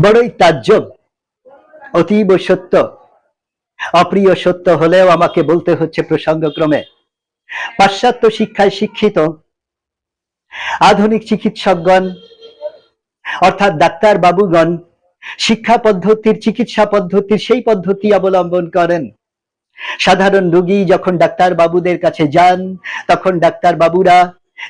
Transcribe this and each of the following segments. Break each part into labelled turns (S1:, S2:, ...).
S1: বড়ই তাজ্জব, অতীব সত্য। অপ্রিয় সত্য হলেও আমাকে বলতে হচ্ছে প্রসঙ্গক্রমে। পাশ্চাত্য শিক্ষায় শিক্ষিত আধুনিক চিকিৎসকগণ অর্থাৎ ডাক্তার বাবুগণ শিক্ষা পদ্ধতির, চিকিৎসা পদ্ধতির সেই পদ্ধতি অবলম্বন করেন। সাধারণ রোগী যখন ডাক্তার বাবুদের কাছে যান, তখন ডাক্তার বাবুরা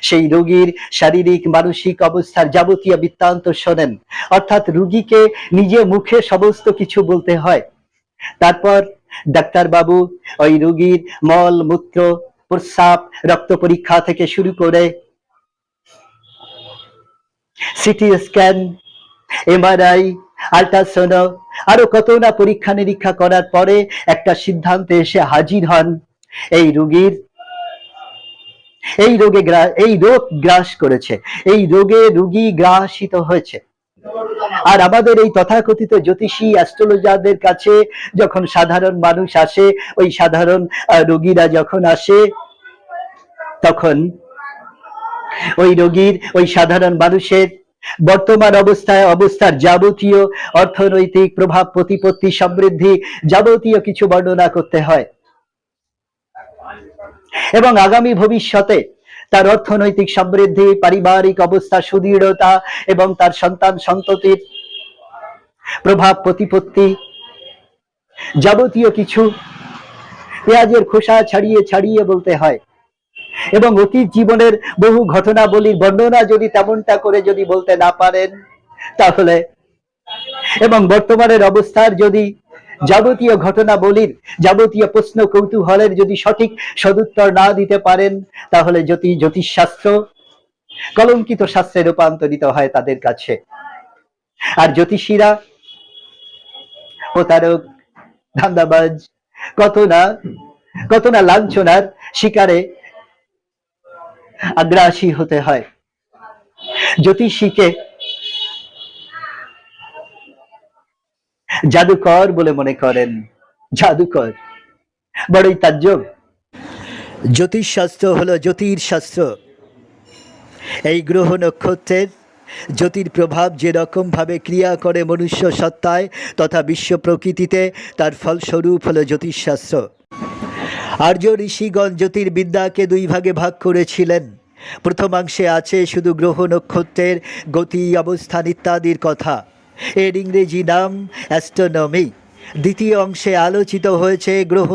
S1: সেই রোগীর শারীরিক মানসিক অবস্থার যাবতীয় বৃত্তান্ত শোনেন। অর্থাৎ রোগীকে নিজে মুখে সমস্ত কিছু বলতে হয়। তারপর ডাক্তার বাবু ওই রোগীর মল মূত্র প্রস্রাব রক্ত পরীক্ষা থেকে শুরু করে সিটি স্ক্যান, এমআরআই, আল্ট্রাসাউন্ড, আরো কত না পরীক্ষা নিরীক্ষা করার পরে একটা সিদ্ধান্তে এসে হাজির হন এই রোগীর এই রোগ গ্রাস করেছে, এই রোগে রোগী গ্রাসিত হয়েছে। আর আমাদের এই তথাকথিত জ্যোতিষী অ্যাস্ট্রোলজারদের কাছে যখন সাধারণ মানুষ আসে, ওই সাধারণ রোগীরা যখন আসে, তখন ওই রোগীর, ওই সাধারণ মানুষের বর্তমান অবস্থার যাবতীয় অর্থনৈতিক প্রভাব প্রতিপত্তি সমৃদ্ধি যাবতীয় কিছু বর্ণনা করতে হয় এবং আগামী ভবিষ্যতে তার অর্থনৈতিক সমৃদ্ধি, পারিবারিক অবস্থা সুদৃঢ়তা এবং তার সন্তান সন্ততির প্রভাব প্রতিপত্তি যাবতীয় কিছু পেঁয়াজের খোসা ছাড়িয়ে ছাড়িয়ে বলতে হয়। এবং অতীত জীবনের বহু ঘটনাবলীর বর্ণনা যদি তেমনটা করে যদি বলতে না পারেন তাহলে, এবং বর্তমানের অবস্থার যদি যাবতীয় ঘটনাবলীর যাবতীয় প্রশ্ন কৌতূহলের যদি সঠিক সদুত্তর না দিতে পারেন, তাহলে জ্যোতিষ শাস্ত্র কলঙ্কিত শাস্ত্রে রূপান্তরিত হয় তাদের কাছে। আর জ্যোতিষীরা প্রতারক, ধান্দাবাজ, কত না লাঞ্ছনার শিকারে আগ্রাসী হতে হয়। জ্যোতিষীকে জাদুকর বলে মনে করেন। জাদুকর, বড়ই তাজ্জব। জ্যোতিষ শাস্ত্র হলো জ্যোতির্শাস্ত্র। এই গ্রহ নক্ষত্রের জ্যোতির প্রভাব যে রকম ভাবে ক্রিয়া করে মনুষ্য সত্তায় তথা বিশ্ব প্রকৃতিতে, তার ফলস্বরূপ হলো জ্যোতিষশাস্ত্র। আর্য ঋষিগণ জ্যোতির্বিদ্যাকে দুই ভাগে ভাগ করেছিলেন। প্রথমাংশে আছে শুধু গ্রহ নক্ষত্রের গতি, অবস্থান ইত্যাদির কথা, এর ইংরেজি নাম অ্যাস্ট্রোনমি। দ্বিতীয় অংশে আলোচিত হয়েছে গ্রহ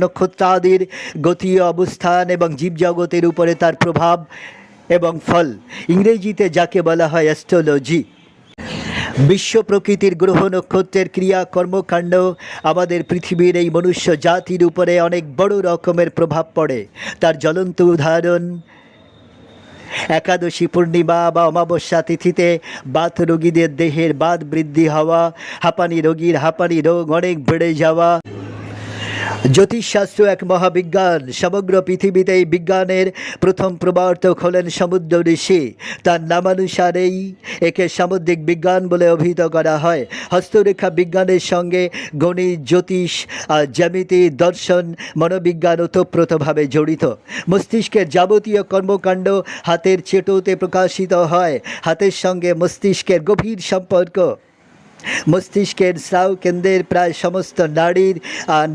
S1: নক্ষত্রাদির গতি, অবস্থান এবং জীবজগতের উপরে তার প্রভাব এবং ফল, ইংরেজিতে যাকে বলা হয় অ্যাস্ট্রোলজি। বিশ্ব প্রকৃতির গ্রহ নক্ষত্রের ক্রিয়া কর্মকাণ্ড আমাদের পৃথিবীর এই মনুষ্য জাতির উপরে অনেক বড় রকমের প্রভাব পড়ে। তার জ্বলন্ত উদাহরণ একাদশী পূর্ণিমা বা অমাবস্যা তিথিতে বাত রোগীদের দেহের বাত বৃদ্ধি হওয়া, হাঁপানি রোগীর হাঁপানি রোগ অনেক বেড়ে যাওয়া। জ্যোতিষশাস্ত্র এক মহাবিজ্ঞান। সমগ্র পৃথিবীতে এই বিজ্ঞানের প্রথম প্রবর্তক হলেন সমুদ্র ঋষি। তার নামানুসারেই একে সামুদ্রিক বিজ্ঞান বলে অভিহিত করা হয়। হস্তরেখা বিজ্ঞানের সঙ্গে গণিত, জ্যোতিষ, জ্যামিতি, দর্শন, মনোবিজ্ঞান ওতপ্রোতভাবে জড়িত। মস্তিষ্কের যাবতীয় কর্মকাণ্ড হাতের চেটোতে প্রকাশিত হয়। হাতের সঙ্গে মস্তিষ্কের গভীর সম্পর্ক। মস্তিষ্কের স্রাব কেন্দ্রের প্রায় সমস্ত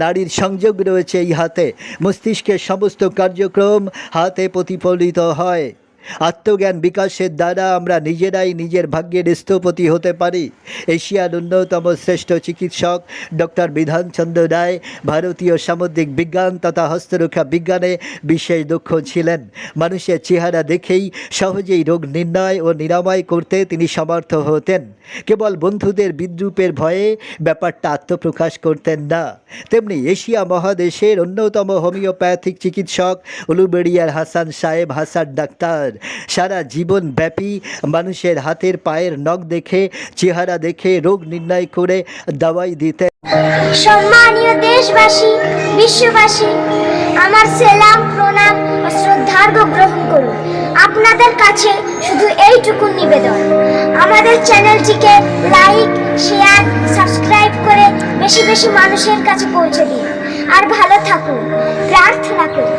S1: নাড়ির সংযোগ রয়েছে এই হাতে। মস্তিষ্কের সমস্ত কার্যক্রম হাতে প্রতিফলিত হয়। আত্মজ্ঞান বিকাশের দ্বারা আমরা নিজেরাই নিজের ভাগ্যের স্থপতি হতে পারি। এশিয়ার অন্যতম শ্রেষ্ঠ চিকিৎসক ডক্টর বিধানচন্দ্র রায় ভারতীয় সামুদ্রিক বিজ্ঞান তথা হস্তরেখা বিজ্ঞানে বিশেষ দক্ষ ছিলেন। মানুষের চেহারা দেখেই সহজেই রোগ নির্ণয় ও নিরাময় করতে তিনি সমর্থ হতেন। কেবল বন্ধুদের বিদ্রূপের ভয়ে ব্যাপারটা আত্মপ্রকাশ করতেন না। তেমনি এশিয়া মহাদেশের অন্যতম হোমিওপ্যাথিক চিকিৎসক উলুবেড়িয়ার হাসান সাহেব, হাসান ডাক্তার, সারা জীবন ব্যাপী মানুষের হাতের পায়ের নখ দেখে, চেহারা দেখে রোগ নির্ণয় করে দাওয়াই দিতে।
S2: সম্মানীয় দেশবাসী, বিশ্ববাসী, আমার সালাম, প্রণাম ও শ্রদ্ধার্ঘ্য গ্রহণ করুন। আপনাদের কাছে শুধু এইটুকু নিবেদন, আমাদের চ্যানেলটিকে লাইক, শেয়ার, সাবস্ক্রাইব করে বেশি বেশি মানুষের কাছে পৌঁছে দিন। আর ভালো থাকুন প্রার্থনা করি।